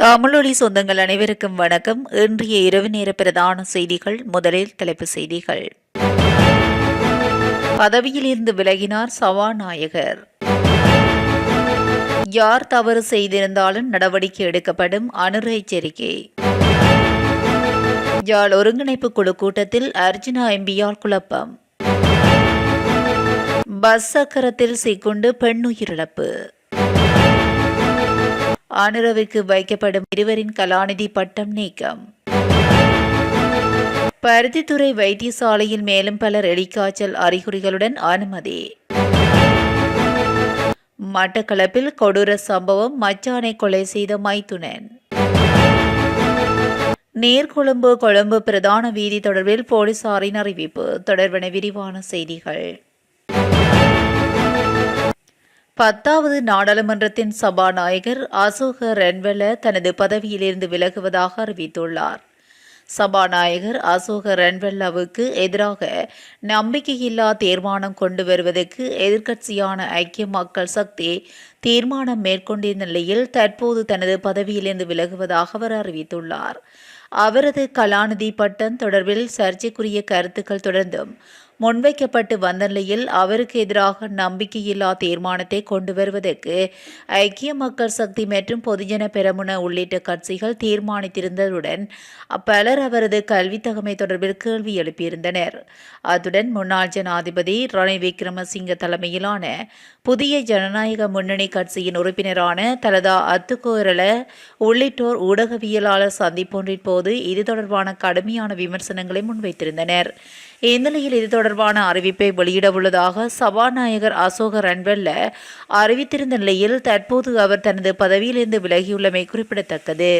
தமிழொலி சொந்தங்கள் அனைவருக்கும் வணக்கம். இன்றைய இரவு நேர பிரதான செய்திகள். முதலில் தலைப்புச் செய்திகள். பதவியிலிருந்து விலகினார் சபாநாயகர். யார் தவறு செய்திருந்தாலும் நடவடிக்கை எடுக்கப்படும் அனுர எச்சரிக்கை. யாழ் ஒருங்கிணைப்பு குழு கூட்டத்தில் அர்ஜுனா எம்பியால் குழப்பம். பஸ் சக்கரத்தில் சிக்குண்டு பெண் உயிரிழப்பு. ஆனுரவிற்கு வைக்கப்படும் இருவரின் கலாநிதி பட்டம் நீக்கம். பருத்தித்துறை வைத்தியசாலையில் மேலும் பலர் எலிக்காய்ச்சல் அறிகுறிகளுடன் அனுமதி. மட்டக்களப்பில் கொடூர சம்பவம், மச்சானை கொலை செய்த மைத்துனன். நீர்கொழும்பு கொழும்பு பிரதான வீதி தொடர்பில் போலீசாரின் அறிவிப்பு. தொடர்பான விரிவான செய்திகள். 10வது நாடாளுமன்றத்தின் சபாநாயகர் அசோக ரன்வெல தனது பதவியிலிருந்து விலகுவதாக அறிவித்துள்ளார். சபாநாயகர் அசோக ரன்வெல்லவுக்கு எதிராக நம்பிக்கையில்லா தீர்மானம் கொண்டு வருவதற்கு எதிர்க்கட்சியான ஐக்கிய மக்கள் சக்தி தீர்மானம் மேற்கொண்டிருந்த நிலையில் தற்போது தனது பதவியிலிருந்து விலகுவதாக அவர் அறிவித்துள்ளார். அவரது கலாநிதி பட்டம் தொடர்பில் சர்ச்சைக்குரிய கருத்துக்கள் தொடர்ந்தும் முன்வைக்கப்பட்டு வந்த நிலையில் அவருக்கு எதிராக நம்பிக்கையில்லா தீர்மானத்தை கொண்டு வருவதற்கு ஐக்கிய மக்கள் சக்தி மற்றும் பொதுஜன பெரமுன உள்ளிட்ட கட்சிகள் தீர்மானித்திருந்ததுடன் பலர் அவரது கல்வித் தகமை தொடர்பில் கேள்வி எழுப்பியிருந்தனர். அத்துடன் முன்னாள் ஜனாதிபதி ரணில் விக்ரமசிங்க தலைமையிலான புதிய ஜனநாயக முன்னணி கட்சியின் உறுப்பினரான தலதா அத்துக்கோரல உள்ளிட்டோர் ஊடகவியலாளர் சந்திப்பொன்றின் போது இது தொடர்பான கடுமையான விமர்சனங்களை முன்வைத்திருந்தனர். இந்நிலையில் இது தொடர்பான அறிவிப்பை வெளியிடவுள்ளதாக சபாநாயகர் அசோக ரன்வெல்ல அறிவித்திருந்த நிலையில் தற்போது அவர் தனது பதவியிலிருந்து விலகியுள்ளமை குறிப்பிடத்தக்கது.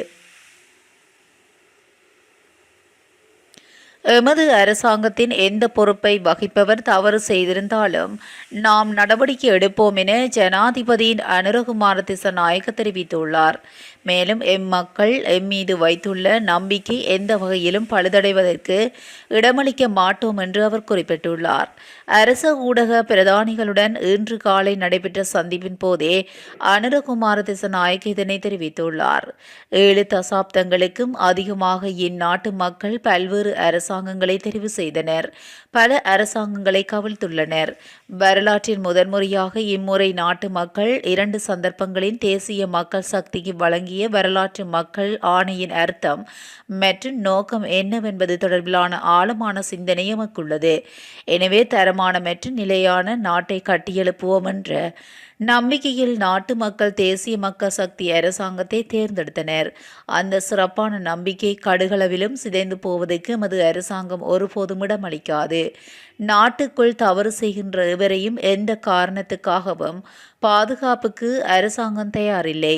எமது அரசாங்கத்தின் எந்த பொறுப்பை வகிப்பவர் தவறு செய்திருந்தாலும் நாம் நடவடிக்கை எடுப்போம் என ஜனாதிபதியின் அனுரகுமார திசாநாயக்க தெரிவித்துள்ளார். மேலும் மக்கள் மீது வைத்துள்ள நம்பிக்கை எந்த வகையிலும் பழுதடைவதற்கு இடமளிக்க மாட்டோம் என்று அவர் குறிப்பிட்டுள்ளார். அரச ஊடக பிரதானிகளுடன் இன்று காலை நடைபெற்ற சந்திப்பின் போதே அனுரகுமார திசாநாயக்க இதனை தெரிவித்துள்ளார். 7 தசாப்தங்களுக்கும் அதிகமாக இந்நாட்டு மக்கள் பல்வேறு அரசாங்கங்களை தெரிவு செய்தனர். பல அரசாங்கங்களை கவிழ்த்துள்ளனர். வரலாற்றின் முதன்முறையாக இம்முறை நாட்டு மக்கள் 2 சந்தர்ப்பங்களின் தேசிய மக்கள் சக்திக்கு வழங்கிய வரலாற்று மக்கள் ஆணையின் அர்த்தம் மற்றும் நோக்கம் என்னவென்பது தொடர்பிலான ஆழமான சிந்தனை எமக்குள்ளது. எனவே தரமான மற்றும் நிலையான நாட்டை கட்டியெழுப்புவோம் என்ற நம்பிக்கையில் நாட்டு மக்கள் தேசிய மக்கள் சக்தி அரசாங்கத்தை தேர்ந்தெடுத்தனர். அந்த சிறப்பான நம்பிக்கை கடுகளவிலும் சிதைந்து போவதற்கு எமது அரசாங்கம் ஒருபோதும் இடமளிக்காது. நாட்டுக்குள் தவறு செய்கின்ற எவரையும் எந்த காரணத்துக்காகவும் பாதுகாப்புக்கு அரசாங்கம் தயாரில்லை.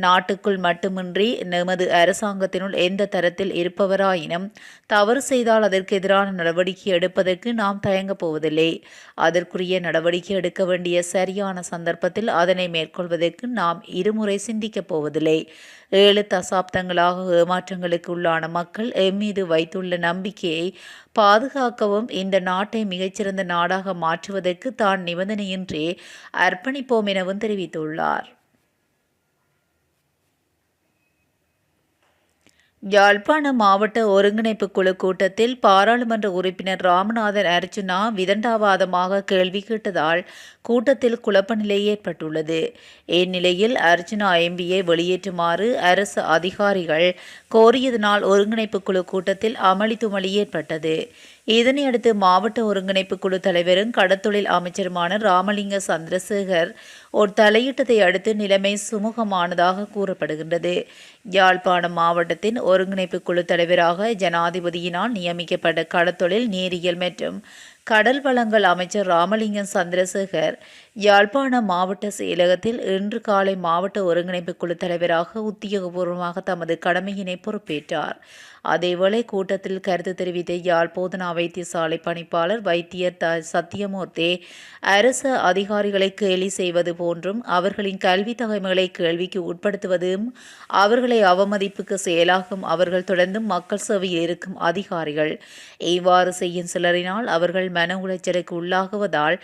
நாட்டுக்குள் மட்டுமின்றி நமது அரசாங்கத்தினுள் எந்த தரத்தில் இருப்பவராயினும் தவறு செய்தால் அதற்கு எதிரான நடவடிக்கை எடுப்பதற்கு நாம் தயங்கப் போவதில்லை. அதற்குரிய நடவடிக்கை எடுக்க வேண்டிய சரியான சந்தர்ப்பத்தில் அதனை மேற்கொள்வதற்கு நாம் இருமுறை சிந்திக்கப் போவதில்லை. 7 தசாப்தங்களாக ஏமாற்றங்களுக்கு உள்ளான மக்கள் எம்மீது வைத்துள்ள நம்பிக்கையை பாதுகாக்கவும் இந்த நாட்டை மிகச்சிறந்த நாடாக மாற்றுவதற்கு தான் நிபந்தனையின்றி அர்ப்பணிப்போம் எனவும் தெரிவித்துள்ளார். யாழ்ப்பாண மாவட்ட ஒருங்கிணைப்பு குழு கூட்டத்தில் பாராளுமன்ற உறுப்பினர் ராமநாதன் அர்ஜுனா விதண்டாவாதமாக கேள்வி கேட்டதால் கூட்டத்தில் குழப்ப நிலை ஏற்பட்டுள்ளது. இந்நிலையில் அர்ஜுனா எம்பியை வெளியேற்றுமாறு அரசு அதிகாரிகள் கோரியதனால் ஒருங்கிணைப்பு குழு கூட்டத்தில் அமளி துமளி ஏற்பட்டது. இதனையடுத்து மாவட்ட ஒருங்கிணைப்பு குழு தலைவரும் கடத்தொழில் அமைச்சருமான ராமலிங்க சந்திரசேகர் ஒரு தலையிட்டதை அடுத்து நிலைமை சுமூகமானதாக கூறப்படுகின்றது. யாழ்ப்பாணம் மாவட்டத்தின் ஒருங்கிணைப்பு குழு தலைவராக ஜனாதிபதியினால் நியமிக்கப்பட்ட கடத்தொழில் நீரியல் மற்றும் கடல் வளங்கள் அமைச்சர் ராமலிங்கம் சந்திரசேகர் யாழ்ப்பாணம் மாவட்ட செயலகத்தில் இன்று காலை மாவட்ட ஒருங்கிணைப்பு குழு தலைவராக உத்தியோகபூர்வமாக தமது கடமையினை பொறுப்பேற்றார். அதேவேளை கூட்டத்தில் கருத்து தெரிவித்த யாழ் போதனா வைத்தியசாலை பணிப்பாளர் வைத்தியர் சத்தியமூர்த்தி அரசு அதிகாரிகளை கேலி செய்வது போன்றும் அவர்களின் கல்வி தகமைகளை கேள்விக்கு உட்படுத்துவதும் அவர்களை அவமதிப்புக்கு செயலாகும். அவர்கள் தொடர்ந்தும் மக்கள் சேவையில் இருக்கும் அதிகாரிகள். இவ்வாறு செய்யும் சிலரினால் அவர்கள் மன உளைச்சலுக்கு உள்ளாகுவதால்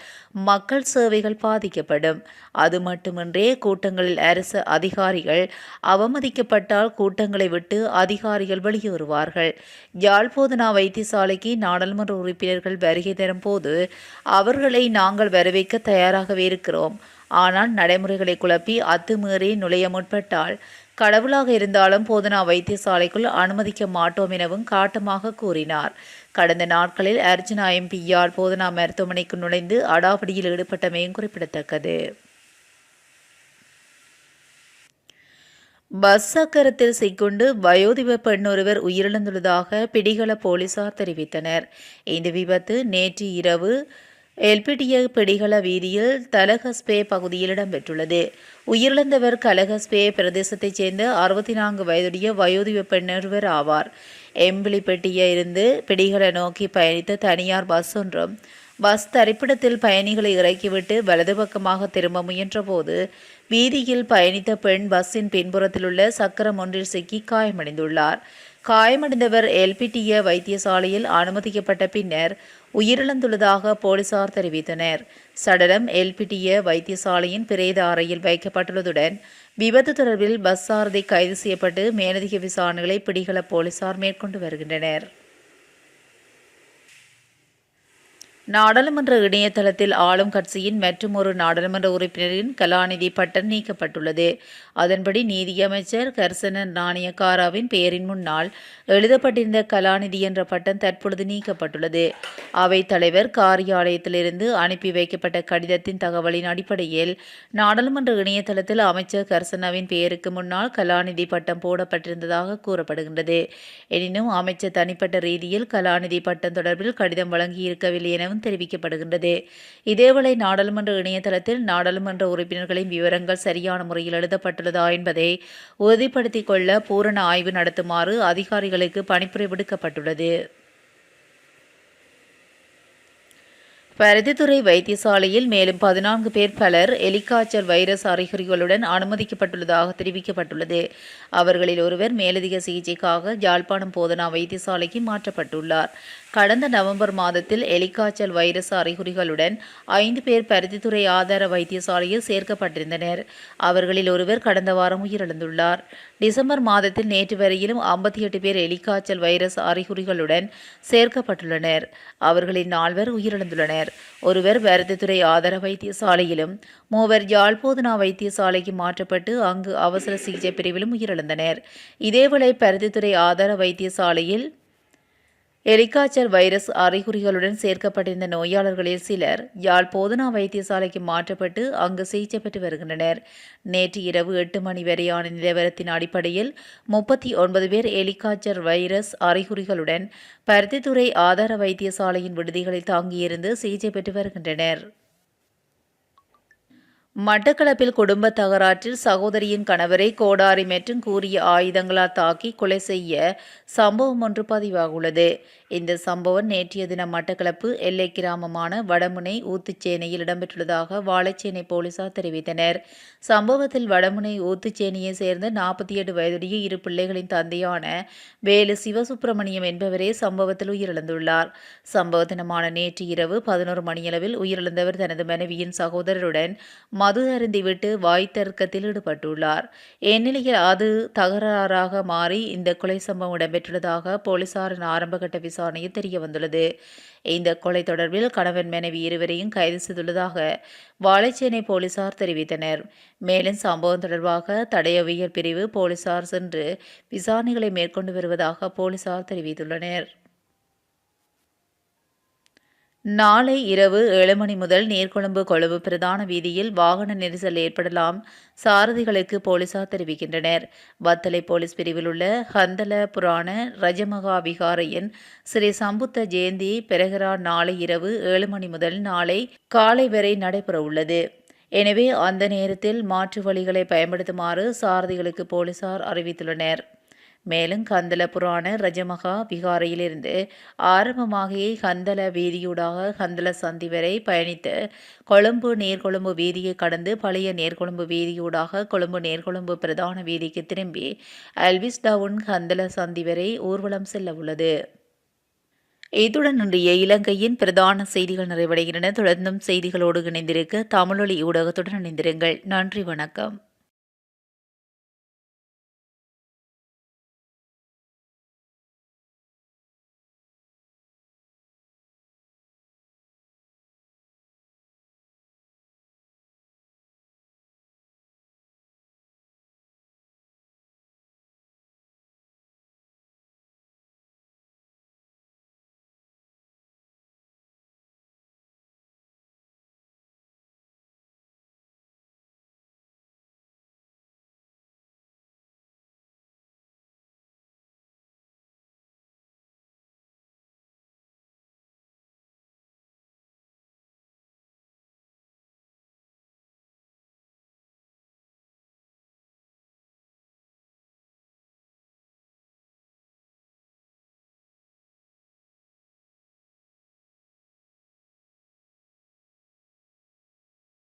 மக்கள் சேவைகள் உரிமைகள் பாதிக்கப்படும். அது மட்டுமின்றி கூட்டங்களில் அரசு அதிகாரிகள் அவமதிக்கப்பட்டால் கூட்டங்களை விட்டு அதிகாரிகள் வெளியேறுவார்கள். யாழ் போதனா வைத்தியசாலைக்கு நாடாளுமன்ற உறுப்பினர்கள் வருகை தரும் போது அவர்களை நாங்கள் வரவேற்க தயாராகவே இருக்கிறோம். ஆனால் நடைமுறைகளை குழப்பி அத்துமீறி நுழைய முற்பட்டால் கடவுளாக இருந்தாலும் போதனா வைத்தியசாலைக்குள் அனுமதிக்க மாட்டோம் எனவும் காட்டமாக கூறினார். கடந்த நாட்களில் அர்ஜுனா எம்பியால் போதனா மருத்துவமனைக்கு நுழைந்து அடாவடியில் ஈடுபட்டமையும் குறிப்பிடத்தக்கது. பஸ் சக்கரத்தில் சிக்குண்டு வயோதிப பெண் ஒருவர் உயிரிழந்துள்ளதாக பிடிகள போலீசார் தெரிவித்தனர். இந்த விபத்து நேற்று இரவு எல்பிடிய பிடிகள வீதியில் தலகஸ்பே பகுதியில் இடம்பெற்றுள்ளது. உயிரிழந்தவர் கலகஸ்பே பிரதேசத்தைச் சேர்ந்த 64 வயதுடைய வயோதிப பெண் ஒருவர் ஆவார். எம்பிளிப்பட்டிய இருந்து பிடிகள நோக்கி பயணித்த தனியார் பஸ் ஒன்றும் பஸ் தரிப்பிடத்தில் பயணிகளை இறக்கிவிட்டு வலது பக்கமாக திரும்ப முயன்றபோது வீதியில் பயணித்த பெண் பஸ்ஸின் பின்புறத்தில் உள்ள சக்கரம் ஒன்றில் சிக்கி காயமடைந்துள்ளார். காயமடைந்தவர் எல்பிடிய வைத்தியசாலையில் அனுமதிக்கப்பட்ட பின்னர் உயிரிழந்துள்ளதாக போலீசார் தெரிவித்தனர். சடலம் எல்பிடிய வைத்தியசாலையின் பிரேத அறையில் வைக்கப்பட்டுள்ளதுடன் விபத்து தொடர்பில் பஸ் சாரதி கைது செய்யப்பட்டு மேலதிக விசாரணைகளை பிடிகள போலீசார் மேற்கொண்டு வருகின்றனர். நாடாளுமன்ற இணையதளத்தில் ஆளும் கட்சியின் மற்றுமொரு நாடாளுமன்ற உறுப்பினரின் கலாநிதி பட்டம் நீக்கப்பட்டுள்ளது. அதன்படி நீதியமைச்சர் கர்சன நாணயக்காராவின் பெயரின் முன்னால் எழுதப்பட்டிருந்த கலாநிதி என்ற பட்டம் தற்பொழுது நீக்கப்பட்டுள்ளது. அவைத் தலைவர் காரியாலயத்திலிருந்து அனுப்பி வைக்கப்பட்ட கடிதத்தின் தகவலின் அடிப்படையில் நாடாளுமன்ற இணையதளத்தில் அமைச்சர் கர்சனாவின் பெயருக்கு முன்னால் கலாநிதி பட்டம் போடப்பட்டிருந்ததாக கூறப்படுகின்றது. எனினும் அமைச்சர் தனிப்பட்ட ரீதியில் கலாநிதி பட்டம் தொடர்பில் கடிதம் வழங்கியிருக்கவில்லை எனவும் தெரிவிக்கப்படுகின்றது. இதேவேளை நாடாளுமன்ற இணையதளத்தில் நாடாளுமன்ற உறுப்பினர்களின் விவரங்கள் சரியான முறையில் எழுதப்பட்டுள்ளதா என்பதை உறுதிப்படுத்திக் கொள்ள பூரண ஆய்வு நடத்துமாறு அதிகாரிகளுக்கு பணிப்புரை விடுக்கப்பட்டுள்ளது. பருத்தித்துறை வைத்தியசாலையில் மேலும் 14 பேர் பலர் எலிக்காய்ச்சல் வைரஸ் அறிகுறிகளுடன் அனுமதிக்கப்பட்டுள்ளதாக தெரிவிக்கப்பட்டுள்ளது. அவர்களில் ஒருவர் மேலதிக சிகிச்சைக்காக யாழ்ப்பாணம் போதனா வைத்தியசாலைக்கு மாற்றப்பட்டுள்ளார். கடந்த நவம்பர் மாதத்தில் எலிக்காய்ச்சல் வைரஸ் அறிகுறிகளுடன் 5 பேர் பருத்தித்துறை ஆதார வைத்தியசாலையில் சேர்க்கப்பட்டிருந்தனர். அவர்களில் ஒருவர் கடந்த வாரம் உயிரிழந்துள்ளார். டிசம்பர் மாதத்தில் நேற்று வரையிலும் 58 பேர் எலிக்காய்ச்சல் வைரஸ் அறிகுறிகளுடன் சேர்க்கப்பட்டுள்ளனர். அவர்களில் 4 உயிரிழந்துள்ளனர். ஒருவர் பருத்தித்துறை ஆதார வைத்தியசாலையிலும் 3 யாழ் போதனா வைத்தியசாலைக்கு மாற்றப்பட்டு அங்கு அவசர சிகிச்சை பிரிவிலும் உயிரிழந்தனர். இதேவேளை பருத்தித்துறை ஆதார வைத்தியசாலையில் எலிக்காய்ச்சல் வைரஸ் அறிகுறிகளுடன் சேர்க்கப்பட்டிருந்த நோயாளர்களில் சிலர் யாழ் போதனா வைத்தியசாலைக்கு மாற்றப்பட்டு அங்கு சிகிச்சை பெற்று வருகின்றனர். நேற்று இரவு 8 மணி வரையான நிலவரத்தின் அடிப்படையில் 39 பேர் எலிக்காய்ச்சல் வைரஸ் அறிகுறிகளுடன் பருத்தித்துறை ஆதார வைத்தியசாலையின் விடுதிகளில் தாங்கியிருந்து சிகிச்சை பெற்று வருகின்றனர். மட்டக்களப்பில் குடும்ப தகராற்றில் சகோதரியின் கணவரை கோடாரி மற்றும் கூரிய ஆயுதங்களால் தாக்கி கொலை செய்ய சம்பவம் ஒன்று பதிவாகியுள்ளது. இந்த சம்பவம் நேற்றைய தினம் மட்டக்களப்பு எல்லை கிராமமான வடமுனை ஊத்துச்சேனையில் இடம்பெற்றுள்ளதாக வாழைச்சேனை போலீசார் தெரிவித்தனர். சம்பவத்தில் வடமுனை ஊத்துச்சேனையை சேர்ந்த 48 வயதுடைய 2 பிள்ளைகளின் தந்தையான வேலு சிவசுப்பிரமணியம் என்பவரே சம்பவத்தில் உயிரிழந்துள்ளார். சம்பவ தினமான நேற்று இரவு 11 மணியளவில் உயிரிழந்தவர் தனது மனைவியின் சகோதரருடன் மது அருந்திவிட்டு வாய் தர்க்கத்தில் ஈடுபட்டுள்ளார். இந்நிலையில் அது தகராறாக மாறி இந்த கொலை சம்பவம் இடம்பெற்றுள்ளதாக போலீசாரின் ஆரம்பகட்ட விசாரணையில் தெரிய வந்துள்ளது. இந்த கொலை தொடர்பில் கணவன் மனைவி இருவரையும் கைது செய்துள்ளதாக வாழைச்சேனை போலீசார் தெரிவித்தனர். மேலும் சம்பவம் தொடர்பாக தடயவியல் பிரிவு போலீசார் சென்று விசாரணைகளை மேற்கொண்டு வருவதாக போலீசார் தெரிவித்துள்ளனர். நாளை இரவு 7 மணி முதல் நீர்கொழும்பு கொழும்பு பிரதான வீதியில் வாகன நெரிசல் ஏற்படலாம் சாரதிகளுக்கு போலீசார் தெரிவிக்கின்றனர். வத்தலை போலீஸ் பிரிவில் உள்ள ஹந்தல புராண ரஜமகா விகாரையின் ஸ்ரீ சம்புத்த ஜெயந்தி பெரகரா நாளை இரவு 7 மணி முதல் நாளை காலை வரை நடைபெறவுள்ளது. எனவே அந்த நேரத்தில் மாற்று வழிகளை பயன்படுத்துமாறு சாரதிகளுக்கு போலீசார் அறிவித்துள்ளனர். மேலும் கந்தல புராண ரஜமகா விகாரையிலிருந்து ஆரம்பமாகி கந்தல வீதியூடாக கந்தல சந்தி வரை பயணித்து கொழும்பு நீர்கொழும்பு வீதியை கடந்து பழைய நீர்கொழும்பு வீதியூடாக கொழும்பு நீர்கொழும்பு பிரதான வீதிக்கு திரும்பி அல்விஸ் டவுன் கந்தல சந்தி வரை ஊர்வலம் செல்ல உள்ளது. இத்துடன் இன்றைய இலங்கையின் பிரதான செய்திகள் நிறைவடைகின்றன. தொடர்ந்தும் செய்திகளோடு இணைந்திருக்க தமிழொலி ஊடகத்துடன் இணைந்திருங்கள். நன்றி, வணக்கம்.